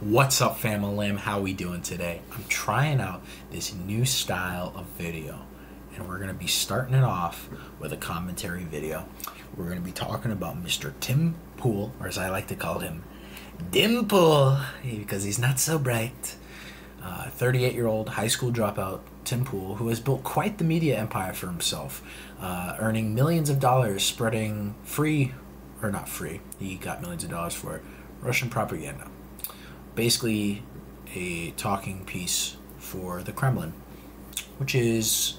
What's up, fam-a-lam? How we doing today? I'm trying out this new style of video, and we're going to be starting it off with a commentary video. We're going to be talking about Mr. Tim Pool, or as I like to call him, Dim Pool, because he's not so bright. 38-year-old high school dropout Tim Pool, who has built quite the media empire for himself, earning millions of dollars spreading free, or not free, he got millions of dollars for it, Russian propaganda. Basically a talking piece for the Kremlin, which is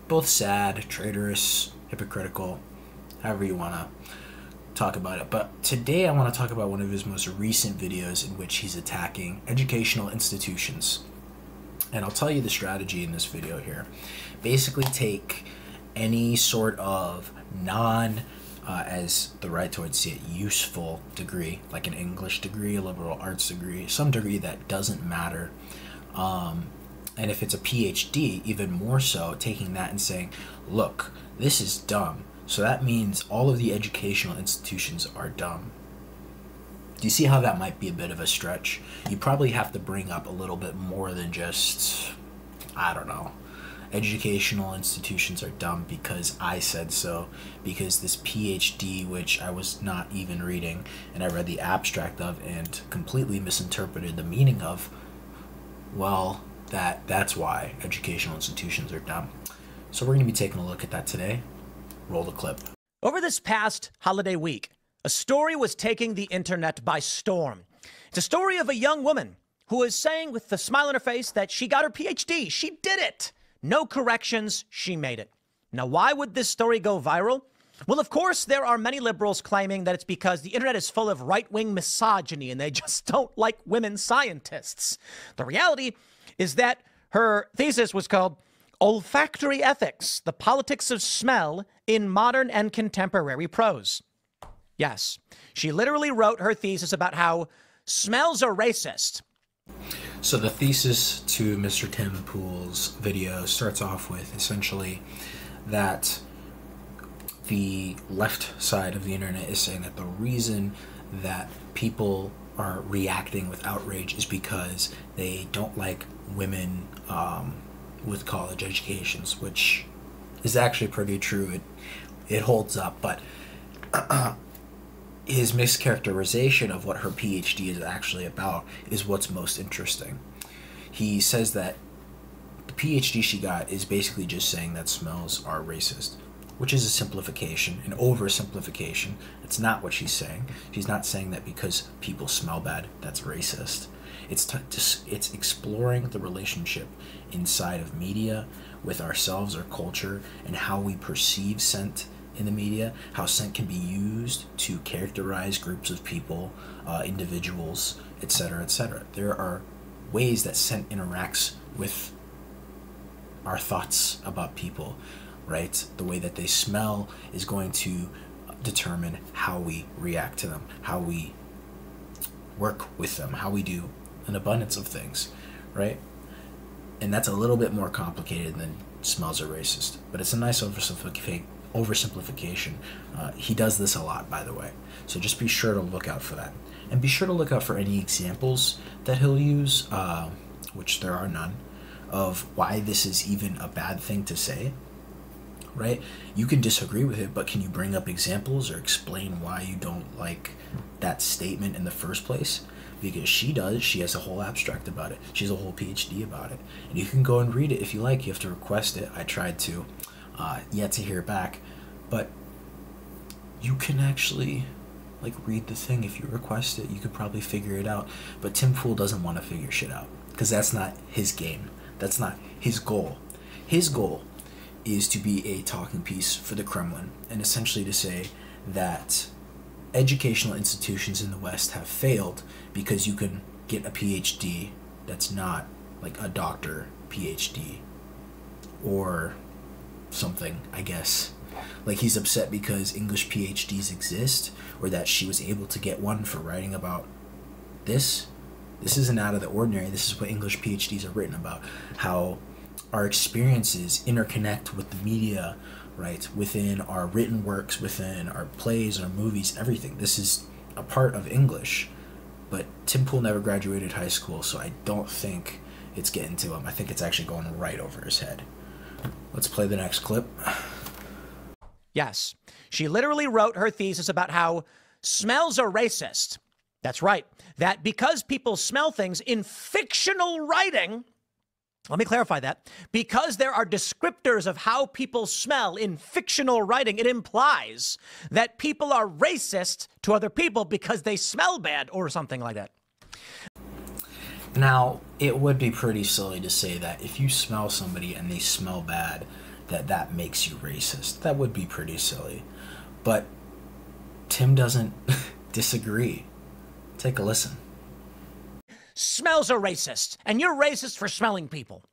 both sad, traitorous, hypocritical, however you want to talk about it. But today I want to talk about one of his most recent videos in which he's attacking educational institutions. And I'll tell you the strategy in this video here. Basically take any sort of as the right would see it, useful degree, like an English degree, a liberal arts degree, some degree that doesn't matter. And if it's a PhD, even more so, taking that and saying, look, this is dumb. So that means all of the educational institutions are dumb. Do you see how that might be a bit of a stretch? You probably have to bring up a little bit more than just, I don't know, educational institutions are dumb because I said so, because this PhD, which I was not even reading, and I read the abstract of and completely misinterpreted the meaning of, well, that's why educational institutions are dumb. So we're going to be taking a look at that today. Roll the clip. Over this past holiday week, a story was taking the internet by storm. It's a story of a young woman who is saying with a smile on her face that she got her PhD. She did it. No corrections, she made it. Now, why would this story go viral? Well, of course, there are many liberals claiming that it's because the internet is full of right-wing misogyny and they just don't like women scientists. The reality is that her thesis was called Olfactory Ethics, the Politics of Smell in Modern and Contemporary Prose. Yes, she literally wrote her thesis about how smells are racist. So the thesis to Mr. Tim Pool's video starts off with essentially that the left side of the internet is saying that the reason that people are reacting with outrage is because they don't like women with college educations, which is actually pretty true. It holds up, but his mischaracterization of what her PhD is actually about is what's most interesting. He says that the PhD she got is basically just saying that smells are racist, which is a simplification, an oversimplification. It's not what she's saying. She's not saying that because people smell bad, that's racist. It's exploring the relationship inside of media with ourselves, our culture, and how we perceive scent in the media, how scent can be used to characterize groups of people, individuals, etc., etc. There are ways that scent interacts with our thoughts about people, right? The way that they smell is going to determine how we react to them, how we work with them, how we do an abundance of things, right? And that's a little bit more complicated than smells are racist, but it's a nice oversimplification. He does this a lot, by the way, so just be sure to look out for that, and be sure to look out for any examples that he'll use, which there are none, of why this is even a bad thing to say, right? You can disagree with it, but can you bring up examples or explain why you don't like that statement in the first place? Because she does. She has a whole abstract about it. She has a whole PhD about it, and you can go and read it if you like. You have to request it. I tried to, yet to hear back, but you can actually read the thing if you request it. You could probably figure it out, but Tim Pool doesn't want to figure shit out because that's not his game. That's not his goal. His goal is to be a talking piece for the Kremlin, and essentially to say that educational institutions in the West have failed because you can get a PhD that's not like a doctor PhD or something, I guess. Like, he's upset because English PhDs exist, or that she was able to get one for writing about this. This isn't out of the ordinary. This is what English PhDs are written about, how our experiences interconnect with the media, right, within our written works, within our plays, our movies, everything. This is a part of English. But Tim Pool never graduated high school, so I don't think it's getting to him. I think it's actually going right over his head. Let's play the next clip. Yes, she literally wrote her thesis about how smells are racist. That's right. That because people smell things in fictional writing, let me clarify that, because there are descriptors of how people smell in fictional writing, it implies that people are racist to other people because they smell bad or something like that. Now, it would be pretty silly to say that if you smell somebody and they smell bad, that makes you racist. That would be pretty silly. But Tim doesn't disagree. Take a listen. Smells are racist, and you're racist for smelling people.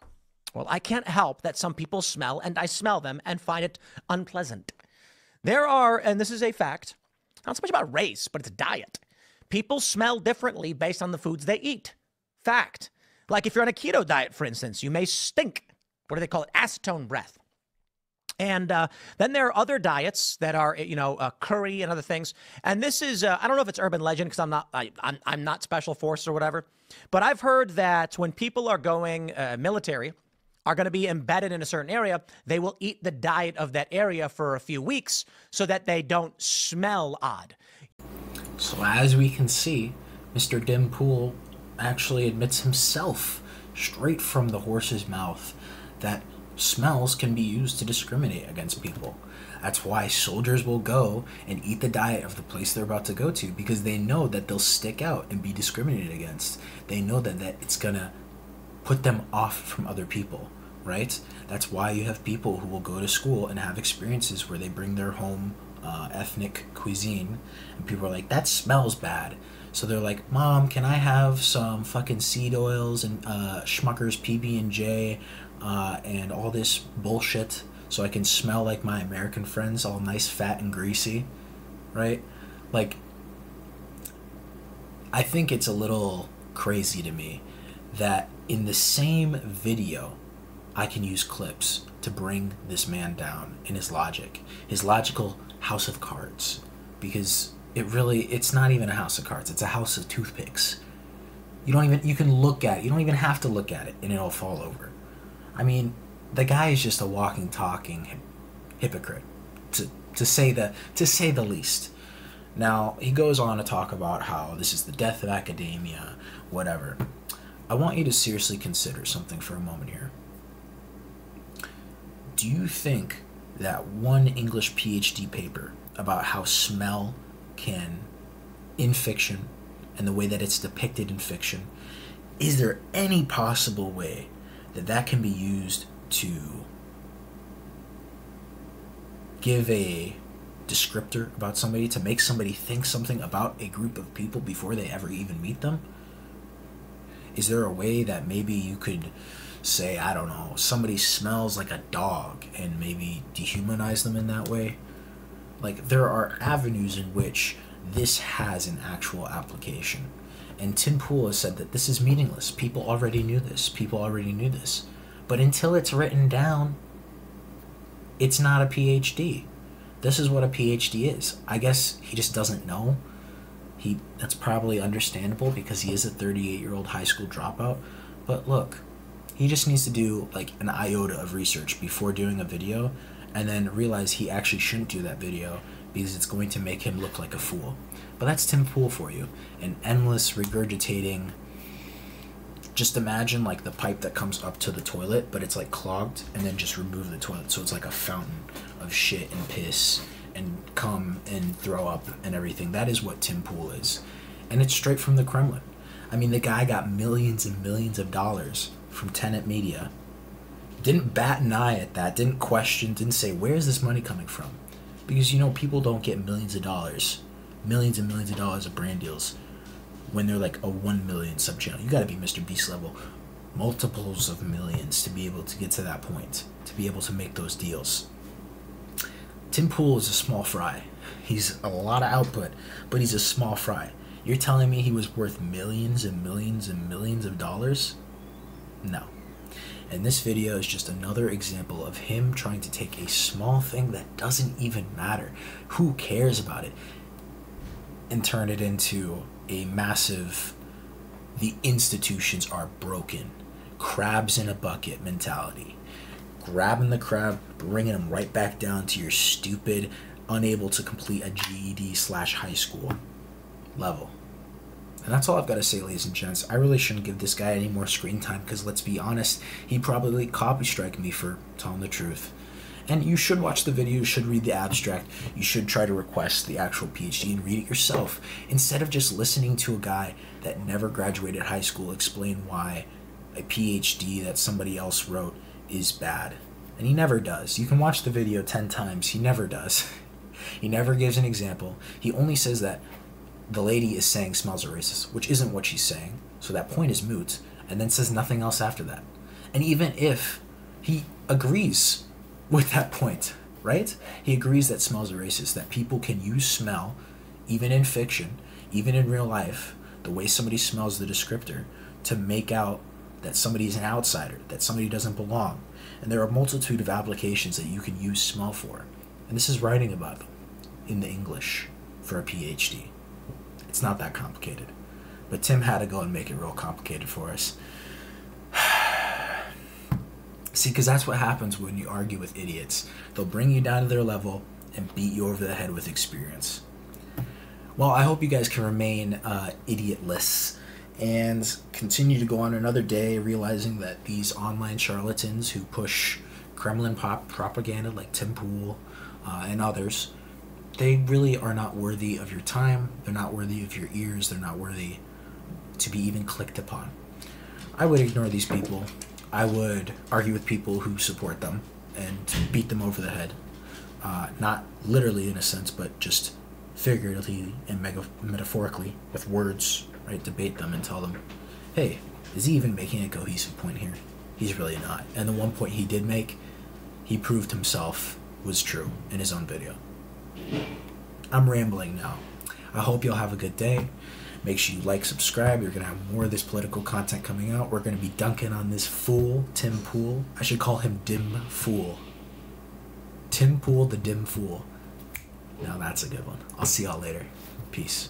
Well, I can't help that some people smell, and I smell them and find it unpleasant. There are, and this is a fact, not so much about race, but it's diet. People smell differently based on the foods they eat. Fact. Like if you're on a keto diet, for instance, you may stink. What do they call it? Acetone breath. And then there are other diets that are, curry and other things. And this is, I don't know if it's urban legend because I'm not special forces or whatever. But I've heard that when people are going military, are going to be embedded in a certain area, they will eat the diet of that area for a few weeks so that they don't smell odd. So as we can see, Mr. Dim Pool actually admits himself straight from the horse's mouth that smells can be used to discriminate against people. That's why soldiers will go and eat the diet of the place they're about to go to, because they know that they'll stick out and be discriminated against. They know that it's gonna put them off from other people, right? That's why you have people who will go to school and have experiences where they bring their home ethnic cuisine, and people are like, that smells bad. So they're like, Mom, can I have some fucking seed oils and Schmucker's PB&J and all this bullshit so I can smell like my American friends, all nice, fat, and greasy, right? Like, I think it's a little crazy to me that in the same video, I can use clips to bring this man down in his logic, his logical house of cards, because it's not even a house of cards, it's a house of toothpicks. You can look at it, you don't even have to look at it and it'll fall over. I mean, the guy is just a walking, talking hypocrite, to say the least. Now, he goes on to talk about how this is the death of academia, whatever. I want you to seriously consider something for a moment here. Do you think that one English PhD paper about how smell can, in fiction, and the way that it's depicted in fiction, is there any possible way that can be used to give a descriptor about somebody, to make somebody think something about a group of people before they ever even meet them? Is there a way that maybe you could say, I don't know, somebody smells like a dog and maybe dehumanize them in that way? Like, there are avenues in which this has an actual application. And Tim Pool has said that this is meaningless. People already knew this. But until it's written down, it's not a PhD. This is what a PhD is. I guess he just doesn't know. That's probably understandable because he is a 38-year-old high school dropout. But look, he just needs to do like an iota of research before doing a video, and then realize he actually shouldn't do that video because it's going to make him look like a fool. But that's Tim Pool for you. An endless regurgitating. Just imagine like the pipe that comes up to the toilet, but it's like clogged, and then just remove the toilet. So it's like a fountain of shit and piss and cum and throw up and everything. That is what Tim Pool is. And it's straight from the Kremlin. I mean, the guy got millions and millions of dollars from Tenet Media. Didn't bat an eye at that, didn't question, didn't say, where's this money coming from? Because, people don't get millions and millions of dollars of brand deals when they're like a 1 million sub channel. You gotta be Mr. Beast level, multiples of millions to be able to get to that point, to be able to make those deals. Tim Pool is a small fry. He's a lot of output, but he's a small fry. You're telling me he was worth millions and millions and millions of dollars? No. And this video is just another example of him trying to take a small thing that doesn't even matter, who cares about it, and turn it into a massive, the institutions are broken, crabs in a bucket mentality. Grabbing the crab, bringing them right back down to your stupid, unable to complete a GED/high school level. And that's all I've got to say, ladies and gents. I really shouldn't give this guy any more screen time because, let's be honest, he probably copy strike me for telling the truth. And you should watch the video, you should read the abstract, you should try to request the actual PhD and read it yourself, instead of just listening to a guy that never graduated high school explain why a PhD that somebody else wrote is bad. And he never does. You can watch the video 10 times, he never does. He never gives an example. He only says that the lady is saying smells are racist, which isn't what she's saying, so that point is moot, and then says nothing else after that. And even if he agrees with that point, right? He agrees that smells are racist, that people can use smell, even in fiction, even in real life, the way somebody smells the descriptor, to make out that somebody's an outsider, that somebody doesn't belong. And there are a multitude of applications that you can use smell for. And this is writing about them in the English for a PhD. It's not that complicated. But Tim had to go and make it real complicated for us. See, because that's what happens when you argue with idiots. They'll bring you down to their level and beat you over the head with experience. Well, I hope you guys can remain idiotless and continue to go on another day realizing that these online charlatans who push Kremlin propaganda like Tim Pool and others, they really are not worthy of your time. They're not worthy of your ears. They're not worthy to be even clicked upon. I would ignore these people. I would argue with people who support them and beat them over the head. Not literally in a sense, but just figuratively and metaphorically with words, right? Debate them and tell them, hey, is he even making a cohesive point here? He's really not. And the one point he did make, he proved himself was true in his own video. I'm rambling now. I hope you'll have a good day. Make sure you like, subscribe. You're going to have more of this political content coming out. We're going to be dunking on this fool, Tim Pool. I should call him Dim Fool. Tim Pool, the Dim Fool. Now that's a good one. I'll see y'all later. Peace.